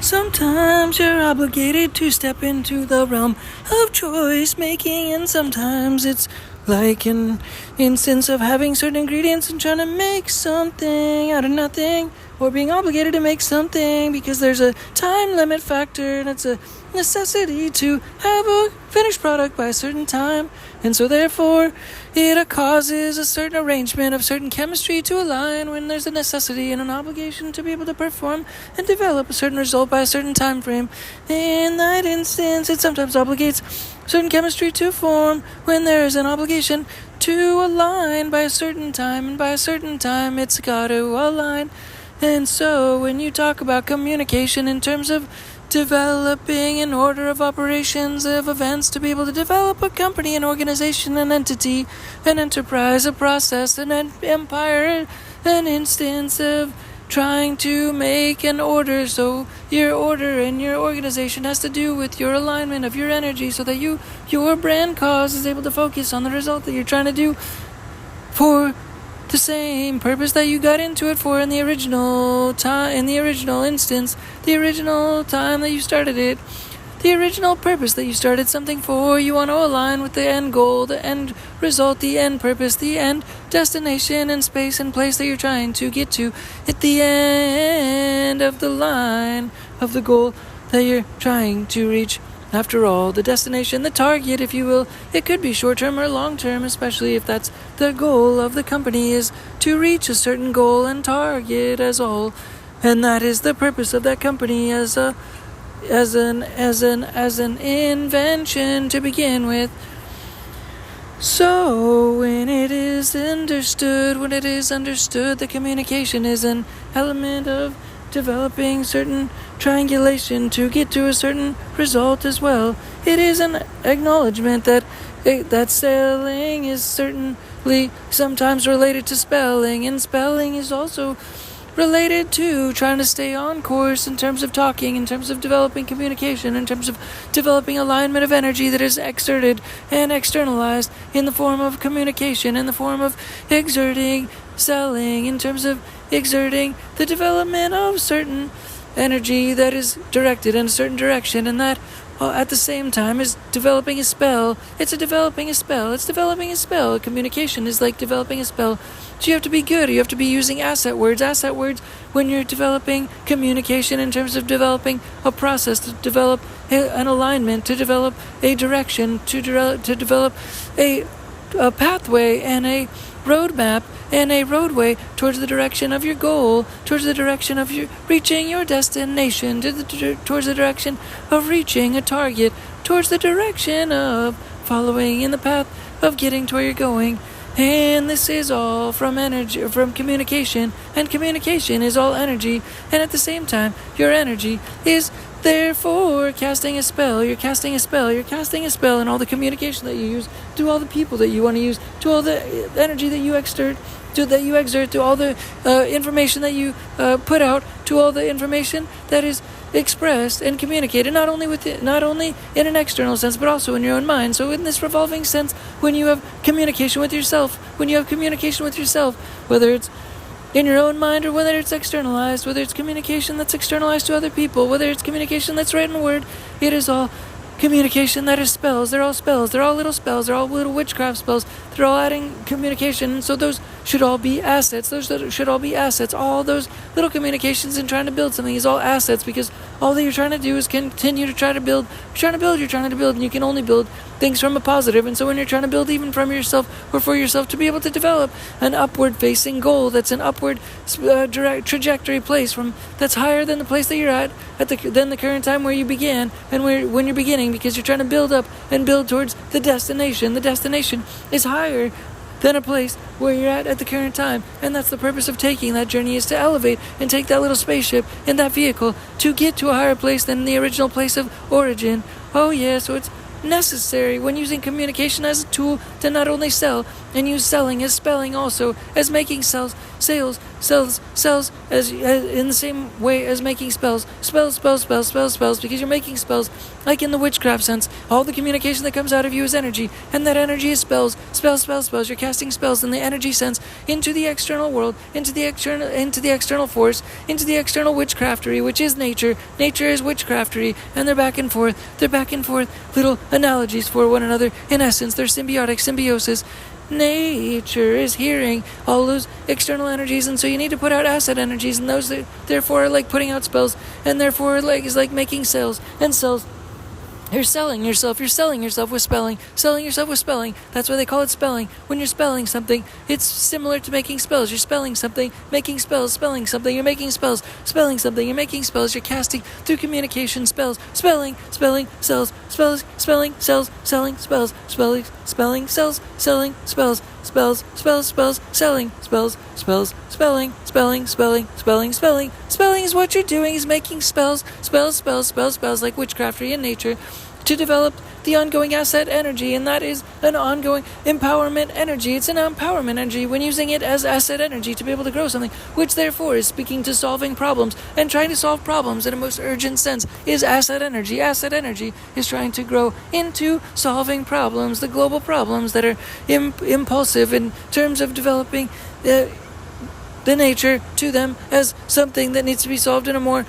Sometimes you're obligated to step into the realm of choice making, and sometimes it's like an instance of having certain ingredients and trying to make something out of nothing, or being obligated to make something because there's a time limit factor and it's a necessity to have a finished product by a certain time. And so therefore it causes a certain arrangement of certain chemistry to align when there's a necessity and an obligation to be able to perform and develop a certain result by a certain time frame. In that instance, it sometimes obligates certain chemistry to form when there is an obligation to align by a certain time, and by a certain time it's got to align. And so when you talk about communication in terms of developing an order of operations of events to be able to develop a company, an organization, an entity, an enterprise, a process, an empire, an instance of trying to make an order. So your order and your organization has to do with your alignment of your energy so that your brand cause is able to focus on the result that you're trying to do for the same purpose that you got into it for in the original time, in the original instance, the original time that you started it, the original purpose that you started something for. You want to align with the end goal, the end result, the end purpose, the end destination and space and place that you're trying to get to at the end of the line of the goal that you're trying to reach. After all, the destination, the target, if you will, it could be short-term or long-term, especially if that's the goal of the company, is to reach a certain goal and target as a whole. And that is the purpose of that company as an invention to begin with. So when it is understood that communication is an element of developing certain triangulation to get to a certain result as well. It is an acknowledgement that selling is certainly sometimes related to spelling, and spelling is also related to trying to stay on course in terms of talking, in terms of developing communication, in terms of developing alignment of energy that is exerted and externalized in the form of communication, in the form of exerting selling, in terms of exerting the development of certain energy that is directed in a certain direction, and that at the same time is developing a spell. It's developing a spell. Communication is like developing a spell. So you have to be good. You have to be using asset words when you're developing communication, in terms of developing a process, to develop an alignment, to develop a direction, to develop a pathway and a roadmap and a roadway towards the direction of your goal, towards the direction of your reaching your destination, towards the direction of reaching a target, towards the direction of following in the path of getting to where you're going. And this is all from energy, from communication, and communication is all energy, and at the same time your energy is therefore casting a spell. You're casting a spell in all the communication that you use, to all the people that you want to use, to all the energy that you exert, to all the information that you put out, to all the information that is expressed and communicated, not only in an external sense, but also in your own mind. So in this revolving sense, when you have communication with yourself, whether it's in your own mind or whether it's externalized, whether it's communication that's externalized to other people, whether it's communication that's written word, it is all communication that is spells. They're all spells. They're all little spells. They're all little witchcraft spells. They're all adding communication. And so those should all be assets. All those little communications and trying to build something is all assets, because all that you're trying to do is continue to try to build. You're trying to build, and you can only build things from a positive. And so when you're trying to build even from yourself or for yourself, to be able to develop an upward-facing goal that's an upward direct trajectory place that's higher than the place that you're at than the current time where you began and when you're beginning, because you're trying to build up and build towards the destination. The destination is higher than a place where you're at the current time, and that's the purpose of taking that journey, is to elevate and take that little spaceship in that vehicle to get to a higher place than the original place of origin. Oh yeah, so it's necessary when using communication as a tool to not only sell, and use selling as spelling also, as making sales, as in the same way as making spells, because you're making spells, like in the witchcraft sense. All the communication that comes out of you is energy, and that energy is spells. You're casting spells in the energy sense into the external world, into the external force, into the external witchcraftery, which is nature. Nature is witchcraftery, and they're back and forth, little analogies for one another. In essence, they're symbiotic symbiosis. Nature is hearing all those external energies, and so you need to put out asset energies, and those therefore are like putting out spells, and therefore is like making sales and sells. You're selling yourself with spelling. That's why they call it spelling. When you're spelling something, it's similar to making spells. You're spelling something, making spells, spelling something, you're making spells, spelling something, you're making spells, you're casting through communication spells, spelling, sells, spelling, sells, selling, spells, spelling, sells, selling, spells, selling, spells, spelling. Spelling is what you're doing, is making spells, like witchcraftery in nature, to develop the ongoing asset energy, and that is an ongoing empowerment energy. It's an empowerment energy when using it as asset energy to be able to grow something, which therefore is speaking to solving problems, and trying to solve problems in a most urgent sense is asset energy. Asset energy is trying to grow into solving problems, the global problems that are impulsive in terms of developing the nature to them as something that needs to be solved in a more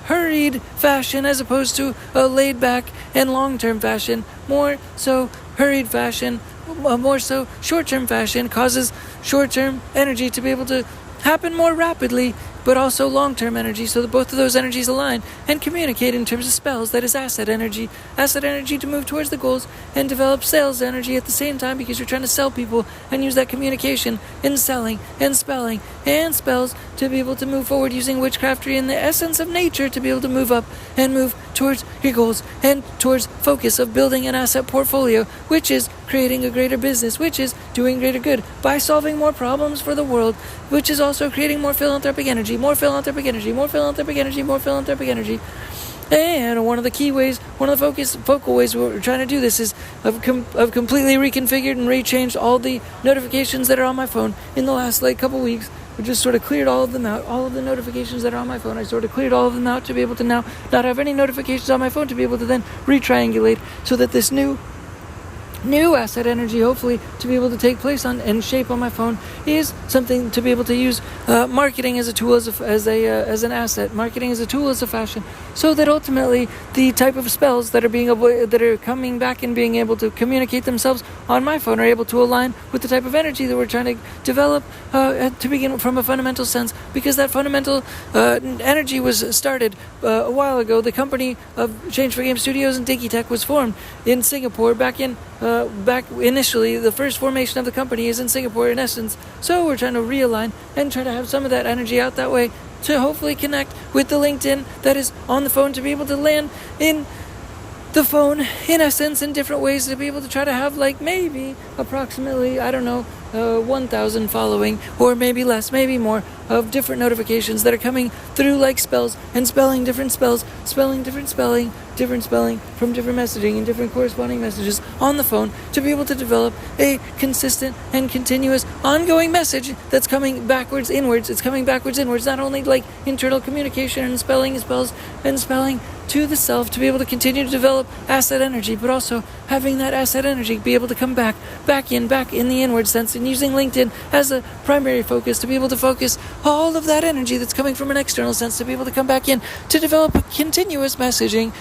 hurried fashion, as opposed to a laid-back and long-term fashion. More so hurried fashion, more so short-term fashion, causes short-term energy to be able to happen more rapidly, but also long-term energy, so that both of those energies align and communicate in terms of spells. That is asset energy to move towards the goals, and develop sales energy at the same time, because you're trying to sell people and use that communication in selling and spelling and spells to be able to move forward using witchcraftery in the essence of nature, to be able to move up and move towards your goals and towards focus of building an asset portfolio, which is creating a greater business, which is doing greater good by solving more problems for the world, which is also creating more philanthropic energy. And one of the key ways, one of the focal ways we're trying to do this is I've completely reconfigured and rechanged all the notifications that are on my phone in the last couple weeks. We just sort of cleared all of them out. All of the notifications that are on my phone, I sort of cleared all of them out to be able to now not have any notifications on my phone, to be able to then retriangulate, so that this new asset energy, hopefully, to be able to take place on and shape on my phone, is something to be able to use marketing as a tool, as an asset, marketing as a tool, as a fashion, so that ultimately the type of spells that are coming back and being able to communicate themselves on my phone are able to align with the type of energy that we're trying to develop to begin from a fundamental sense, because that fundamental energy was started a while ago. The company of Change for Game Studios and DINKY was formed in Singapore back initially. The first formation of the company is in Singapore in essence, so we're trying to realign and try to have some of that energy out that way, to hopefully connect with the LinkedIn that is on the phone, to be able to land in the phone in essence in different ways, to be able to try to have maybe approximately 1,000 following, or maybe less, maybe more, of different notifications that are coming through like spells, and spelling different spells, different spelling from different messaging and different corresponding messages on the phone, to be able to develop a consistent and continuous ongoing message that's coming backwards inwards. It's coming backwards inwards, not only internal communication and spelling spells and spelling to the self, to be able to continue to develop asset energy, but also having that asset energy be able to come back in the inward sense, and using LinkedIn as a primary focus, to be able to focus all of that energy that's coming from an external sense, to be able to come back in, to develop a continuous messaging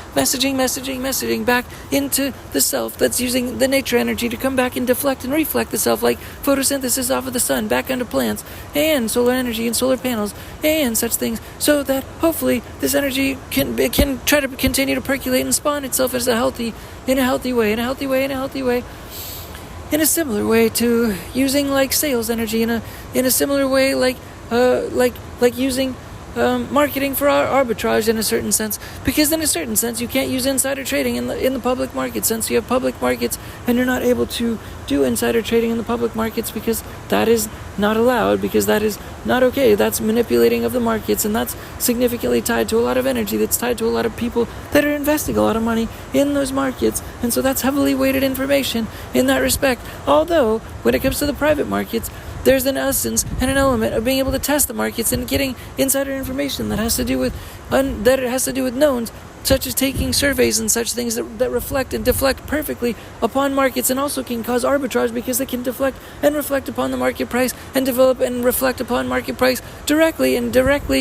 back into the self, that's using the nature energy to come back and deflect and reflect the self, like photosynthesis off of the sun back onto plants, and solar energy and solar panels and such things, so that hopefully this energy can try to continue to percolate and spawn itself as in a healthy way, in a similar way to using sales energy, in a similar way like using marketing for arbitrage in a certain sense, because in a certain sense you can't use insider trading in the public market, since you have public markets and you're not able to do insider trading in the public markets because that is not allowed, because that is not okay. That's manipulating of the markets, and that's significantly tied to a lot of energy, that's tied to a lot of people that are investing a lot of money in those markets, and so that's heavily weighted information in that respect. Although when it comes to the private markets, there's an essence and an element of being able to test the markets and getting insider information that has to do with knowns, such as taking surveys and such things that reflect and deflect perfectly upon markets, and also can cause arbitrage because they can deflect and reflect upon the market price and develop and reflect upon market price directly reflect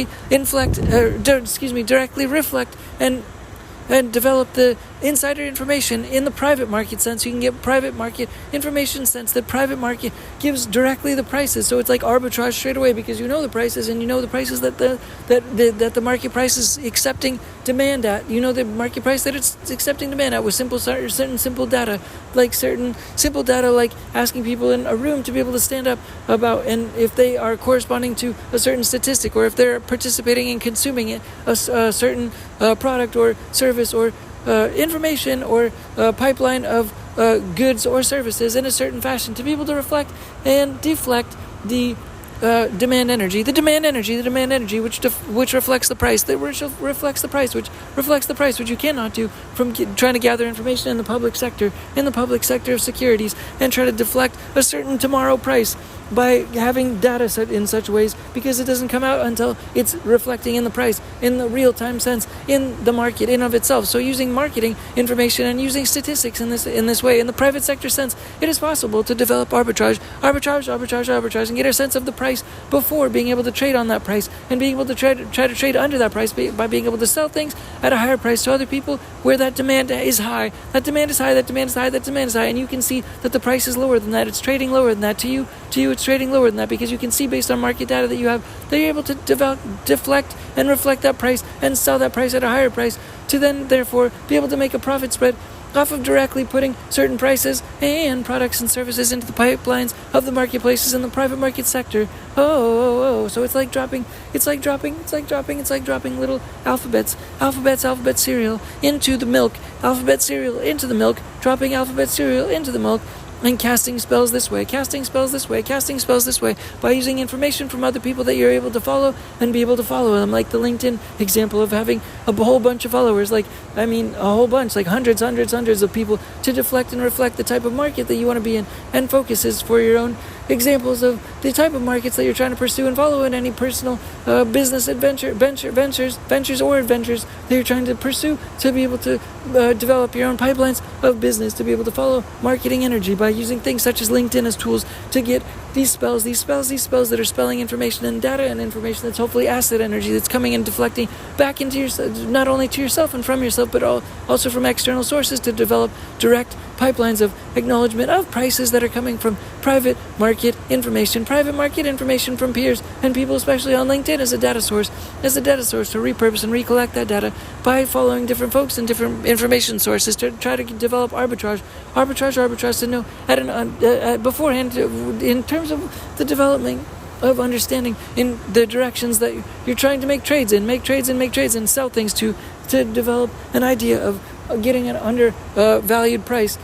and develop the insider information in the private market sense. You can get private market information sense that private market gives directly the prices. So it's like arbitrage straight away, because you know the prices, and you know the prices that the market price is accepting demand at. You know the market price that it's accepting demand at with certain simple data, like asking people in a room to be able to stand up about, and if they are corresponding to a certain statistic, or if they're participating in consuming it, a certain product or service or information or pipeline of goods or services in a certain fashion, to be able to reflect and deflect the demand energy, which reflects the price, which you cannot do from trying to gather information in the public sector of securities, and try to deflect a certain tomorrow price by having data set in such ways, because it doesn't come out until it's reflecting in the price in the real-time sense in the market in of itself. So using marketing information and using statistics in this way, in the private sector sense, it is possible to develop arbitrage, and get a sense of the price before being able to trade on that price, and being able to try to trade under that price by being able to sell things at a higher price to other people where that demand is high, and you can see that the price is lower than that, it's trading lower than that. To you it's trading lower than that, because you can see based on market data that you have that you're able to deflect and reflect that price and sell that price at a higher price, to then therefore be able to make a profit spread off of directly putting certain prices and products and services into the pipelines of the marketplaces in the private market sector. So it's like dropping little alphabet cereal into the milk, dropping alphabet cereal into the milk, and casting spells this way, by using information from other people that you're able to follow and be able to follow them, like the LinkedIn example of having a whole bunch of followers, hundreds of people, to deflect and reflect the type of market that you want to be in, and focuses for your own examples of the type of markets that you're trying to pursue and follow in any personal business ventures that you're trying to pursue, to be able to develop your own pipelines of business, to be able to follow marketing energy by using things such as LinkedIn as tools to get these spells that are spelling information and data and information that's hopefully asset energy that's coming and deflecting back into yourself, not only to yourself and from yourself, but also from external sources, to develop direct pipelines of acknowledgement of prices that are coming from private market information from peers and people, especially on LinkedIn, as a data source to repurpose and recollect that data by following different folks and different information sources, to try to develop arbitrage to know beforehand, in terms of the development of understanding in the directions that you're trying to make trades and sell things to develop an idea of getting an undervalued price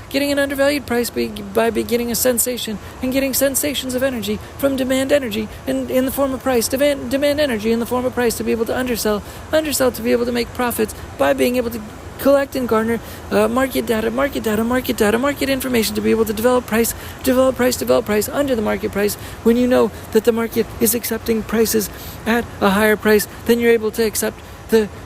by getting a sensation and getting sensations of energy from demand energy in the form of price, demand energy in the form of price, to be able to undersell to be able to make profits by being able to collect and garner market information, to be able to develop price under the market price, when you know that the market is accepting prices at a higher price than you're able to accept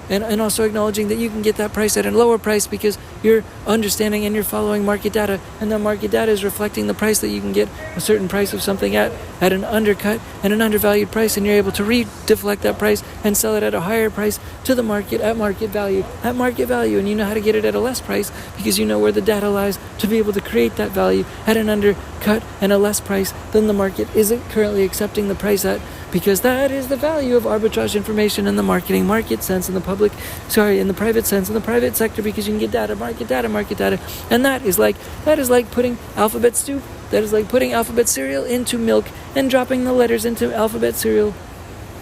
and also acknowledging that you can get that price at a lower price because you're understanding and you're following market data, and the market data is reflecting the price that you can get a certain price of something at an undercut and an undervalued price, and you're able to deflect that price and sell it at a higher price to the market at market value, and you know how to get it at a less price because you know where the data lies, to be able to create that value at an undercut and a less price than the market isn't currently accepting the price at, because that is the value of arbitrage information in the market sense, in the private sense, in the private sector, because you can get data, market data, and that is like putting alphabet soup, that is like putting alphabet cereal into milk and dropping the letters into alphabet cereal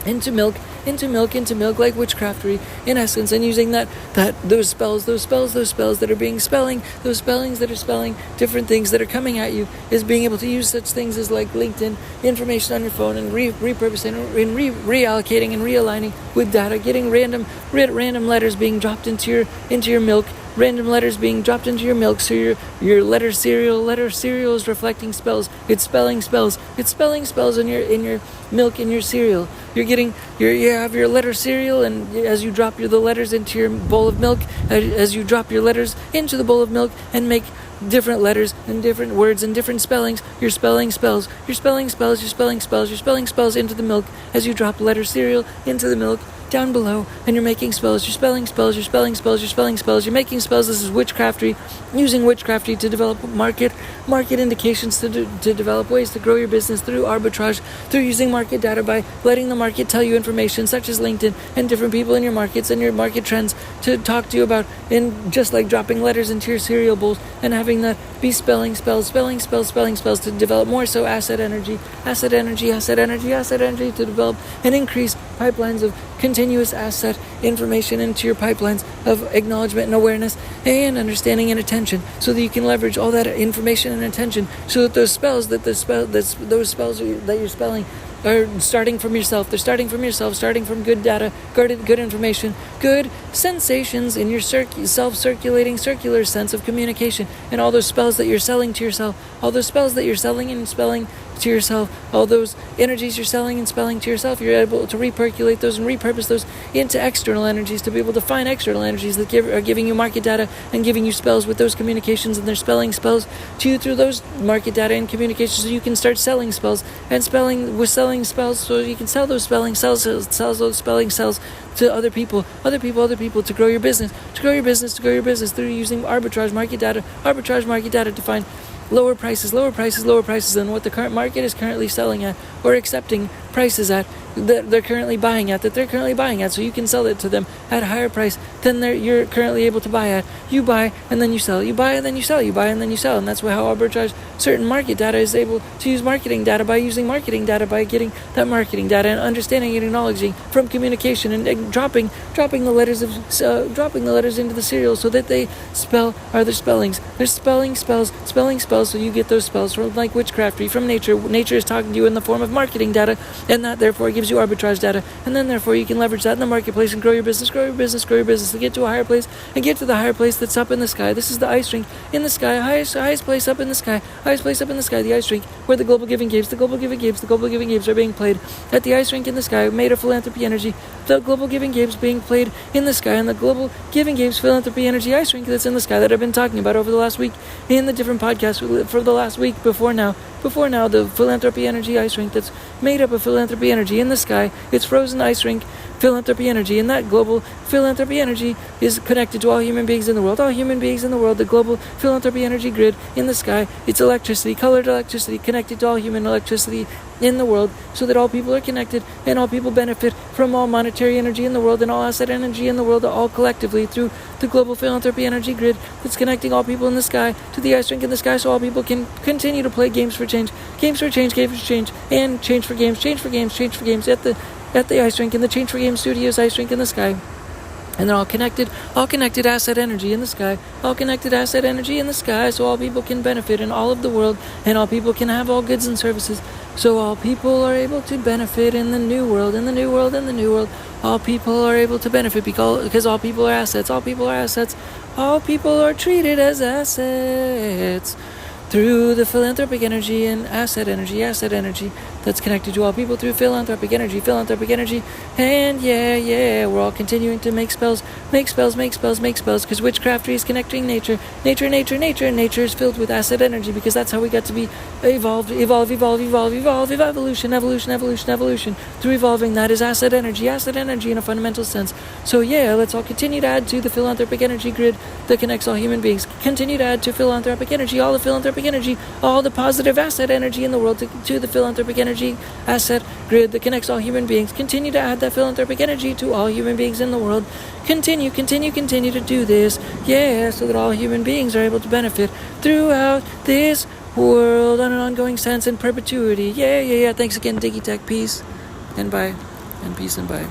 into milk into milk like witchcraftery in essence, and using those spells that are being spelling, those spellings that are spelling different things that are coming at you, is being able to use such things as like LinkedIn information on your phone and repurposing and reallocating and realigning with data, getting random letters being dropped into your milk. Random letters being dropped into your milk, so your letter cereal is reflecting spells. It's spelling spells. It's spelling spells in your milk, in your cereal. You have your letter cereal, and as you drop the letters into your bowl of milk, as you drop your letters into the bowl of milk and make different letters and different words and different spellings, you're spelling spells. You're spelling spells. You're spelling spells. You're spelling spells into the milk as you drop letter cereal into the milk down below, and you're making spells. You're spelling spells. You're spelling spells. You're spelling spells. You're making spells. This is witchcraftery, using witchcraftery to develop market indications, to develop ways to grow your business through arbitrage, through using market data, by letting the market tell you information such as LinkedIn and different people in your markets and your market trends to talk to you about, and just like dropping letters into your cereal bowls and having that be spelling spells to develop more so asset energy to develop and increase pipelines of continuous asset information into your pipelines of acknowledgement and awareness and understanding and attention, so that you can leverage all that information and attention, so that those spells that you're spelling are starting from yourself. They're starting from yourself, starting from good data, good information, good sensations in your self-circulating circular sense of communication, and all those spells that you're selling to yourself, all those spells that you're selling and spelling to yourself, all those energies you're selling and spelling to yourself, you're able to repercolate those and repurpose those into external energies, to be able to find external energies that are giving you market data and giving you spells with those communications, and they're spelling spells to you through those market data and communications, so you can start selling spells and selling spells, so you can sell those spelling cells, those spelling cells to other people to grow your business through using arbitrage market data to find lower prices than what the current market is currently selling at, or accepting prices at that they're currently buying at, so you can sell it to them at a higher price than you're currently able to buy at. You buy and then you sell, you buy and then you sell, and that's how arbitrage certain market data is able to use marketing data, by using marketing data, by getting that marketing data and understanding and acknowledging from communication and dropping the letters into the cereal, so that they spell are their spellings. They're spelling spells, so you get those spells from like witchcraftery from nature. Nature is talking to you in the form of marketing data, and that therefore gives you arbitrage data, and then therefore you can leverage that in the marketplace and grow your business to get to a higher place, and get to the higher place that's up in the sky. This is the ice rink in the sky, highest place up in the sky, the ice rink where the global giving games are being played at the ice rink in the sky, made of philanthropy energy. The global giving games being played in the sky, and the global giving games philanthropy energy ice rink that's in the sky that I've been talking about over the last week in the different podcasts for the last week before now, the philanthropy energy ice rink that's made up of philanthropy energy in the sky. It's frozen ice rink philanthropy energy, and that global philanthropy energy is connected to all human beings in the world. The global philanthropy energy grid in the sky, it's electricity, colored electricity, connected to all human electricity in the world, so that all people are connected and all people benefit from all monetary energy in the world and all asset energy in the world, all collectively through the global philanthropy energy grid that's connecting all people in the sky to the ice rink in the sky, so all people can continue to play games for change, and change for games at the ice rink in the Change for Games Studios ice rink in the sky. And they're all connected asset energy in the sky, so all people can benefit in all of the world, and all people can have all goods and services, so all people are able to benefit in the new world, all people are able to benefit because all people are assets, all people are treated as assets through the philanthropic energy and asset energy that's connected to all people through philanthropic energy, and we're all continuing to make spells, because witchcraftery is connecting nature, and nature is filled with asset energy, because that's how we got to be evolution, through evolving. That is asset energy in a fundamental sense. So let's all continue to add to the philanthropic energy grid that connects all human beings, continue to add to philanthropic energy, all the philanthropic energy, all the positive asset energy in the world to the philanthropic energy asset grid that connects all human beings. Continue to add that philanthropic energy to all human beings in the world. Continue to do this, so that all human beings are able to benefit throughout this world on an ongoing sense in perpetuity. Thanks again, DINKY, peace and bye, and peace and bye.